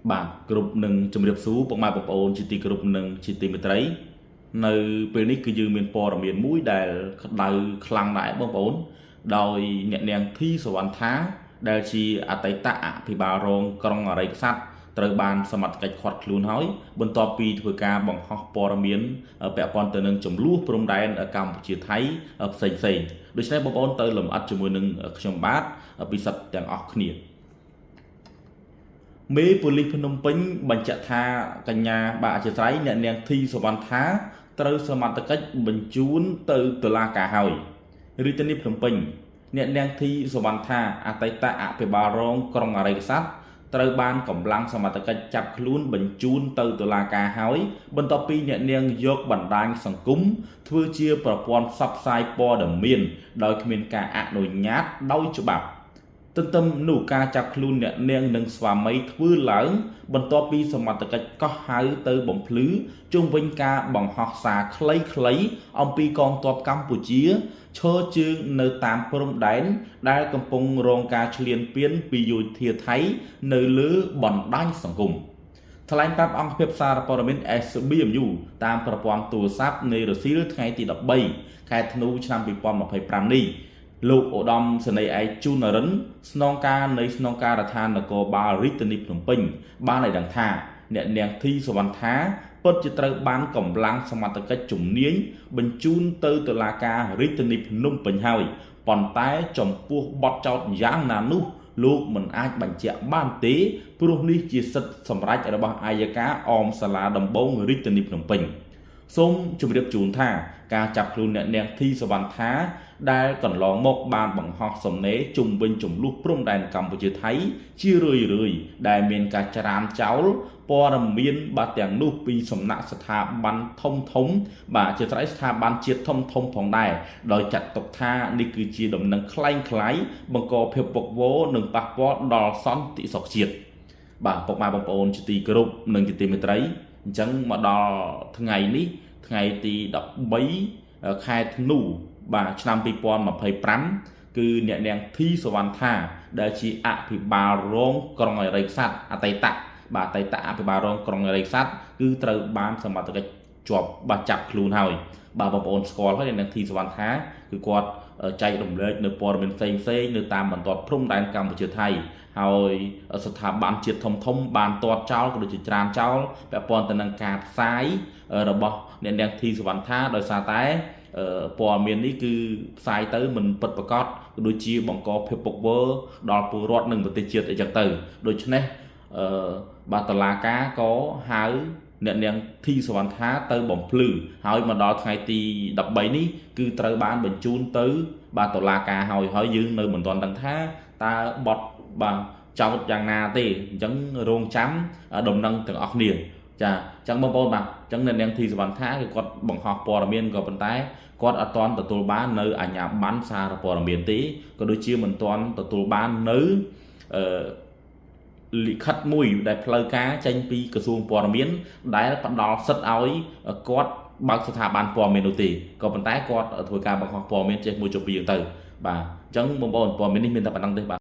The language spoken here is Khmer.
បាទគ្រប់នឹងជំរាបសួរពុកម៉ែបងប្អូនជាទីគោរពនិងជាទីមេត្រីនៅពេលនេះគឺយើងមានព័ត៌មានមួយដែលក្តៅខ្លាំងដែរបងប្អូនដោយអ្នកនាងធីសវណ្ណថាដែលជាអតីតអភិបាលរងក្រុងអរិយក្សត្រត្រូវបានសមត្ថកិច្ចឃាត់ខ្លួនហើយបន្ទាប់ពីធ្វើការបង្ហោះព័ត៌មានពាក់ព័ន្ធទៅនឹងចំនួនព្រំដែនកម្ពុជាថៃផ្សេងៗដូច្នេះបងប្អូនទៅលម្អិតជាមួយនឹងខ្ញុំបាទពិសិដ្ឋទាំងអស់គ្នាមេប៉ូលីសភ្នំពេញបញ្ជាក់ថាកញ្ញាបាទអធិស្ឋានអ្នកនាងធីសវណ្ណថាត្រូវសមត្ថកិច្ចបញ្ជូនទៅតុលាការហើយរាជធានីភ្នំពេញអ្នកនាងធីសវណ្ណថាអតីតអភិបាលរងក្រុងអរិយក្សត្រត្រូវបានកម្លាំងសមត្ថកិច្ចចាប់ខ្លួនបញ្ជូនទៅតុលាការហើយបន្ទាប់ពីអ្នកនាងយកបណ្ដាញសង្គមធ្វើជាប្រព័ន្ធផ្សព្វផ្សាយព័ត៌មានដោយគ្មានការអនុញ្ញាតដោយច្បាប់ទន្ទឹមនោះការចាប់ខ្លួនអ្នកនាងនិងស្វាមីធ្វើឡើងបន្ទាប់ពីសមត្ថកិច្ចកោះហៅទៅបំភ្លឺជុំវិញការបង្ហោះសារខ្លីៗអំពីកងទ័ពកម្ពុជាឈរជើងនៅតាមព្រំដែនដែលកំពុងរងការឈ្លានពានពីយោធាថៃនៅលើបណ្ដាញសង្គមថ្លែងប្រាប់អង្គភាពសារព័ត៌មាន SBMU តាមប្រព័ន្ធទូរស័ព្ទនៃរសៀលថ្ងៃទី13ខែធ្នូឆ្នាំ2025នេះលោកឧត្តមសេនីយ៍ឯកជូនរិនស្នងការនៃស្នងការដ្ឋាននគរបាលរាជធានីភ្នំពេញបានឲ្យដឹងថាអ្នកនាងធីសវណ្ណថាពិតជាត្រូវបានកម្លាំងសមត្ថកិច្ចជំនាញបញ្ជូនទៅតុលាការរាជធានីភ្នំពេញហើយប៉ុន្តែចំពោះបទចោទយ៉ាងណានោះលោកមិនអាចបញ្ជាក់បានទេព្រោះនេះជាសិទ្ធិសម្រេចរបស់អាយកាអមសាលាដំបងរាជធានីភ្នំពេញសូមជម្រាបជូនថាការចាប់ខ្លួនអ្នកនាងធីសវណ្ណថាដែលកន្លងមកបានបង្ហោះសំណេរជុំវិញចំនួនព្រំដែនកម្ពុជាថៃជារឿយៗដែលមានការច្រានចោលព័ត៌មានបាទទាំងនោះពីសំណាក់ស្ថាប័នធំបាទជាស្រ័យស្ថាប័នជាតិធំផងដែរដោយចាត់ទុកថានេះគឺជាដំណឹងคล้ายៗបង្កភាពវឹកវរនិងប៉ះពាល់ដល់សន្តិសុខជាតិបាទពុកម៉ែបងប្អូនជាទីគោរពនិងជាទីមេត្រីអញ្ចឹងមកដល់ថ្ងៃនេះថ្ងៃទី13ខែធ្នូបាទឆ្នាំ2025គឺអ្នកនាងធីសវណ្ណថាដែលជាអភិបាលរងក្រុងអរិយក្សត្រអតីតអភិបាលរងក្រុងអរិយក្សត្រគឺត្រូវបានសមត្ថកិច្ចជាប់បាត់ចាប់ខ្លួនហើយបាទបងប្អូនស្គាល់ហើយអ្នកនាងធីសវណ្ណថាគឺគាត់ចែករំលែកនៅព័ត៌មានផ្សេងនៅតាមបន្ទាត់ព្រំដែនកម្ពុជាថៃហើយស្ថាប័នជាតិធំបានទាត់ចោលក៏ដូចជាច្រានចោលពាក់ព័ន្ធទៅនឹងការផ្សាយរបស់អ្នកនាងធីសវណ្ណថាដោយសារតែព័ត៌មាននេះគឺផ្សាយទៅមិនពិតប្រាកដក៏ដូចជាបង្កភាពពុកវរដល់ពលរដ្ឋនិងប្រទេសជាតិអីចឹងទៅដូច្នេះបាទតុលាការក៏ហៅអ្នកនាងធីសវណ្ណថាទៅបំភ្លឺហើយមកដល់ថ្ងៃទី13នេះគឺត្រូវបានបញ្ជូនទៅបាទតុលាការហើយយើងនៅមិនទាន់ដឹងថាតើបទបាទចោទយ៉ាងណាទេអញ្ចឹងរងចាំដំណឹងទាំងអស់គ្នាចាអញ្ចឹងបងប្អូនបាទអញ្ចឹងអ្នកនាងធីសវណ្ណថាគឺគាត់បង្ហោះព័ត៌មានក៏ប៉ុន្តែគាត់អត់ទាន់ទទួលបាននៅអាជ្ញាប័ណ្ណសារព័ត៌មានទេក៏ដូចជាមិនទាន់ទទួលបាននៅលិខិតមួយដែលផ្លូវការចេញពីក្រសួងព័ត៌មានដែលផ្ដល់សិទ្ធិឲ្យគាត់បើកស្ថាប័នព័ត៌មាននោះទេក៏ប៉ុន្តែគាត់ធ្វើការបង្ហោះព័ត៌មានចេះមួយចុះពីរទៅបាទអញ្ចឹងបងប្អូនព័ត៌មាននេះមានតែប៉ុណ្្នឹងទេបាទ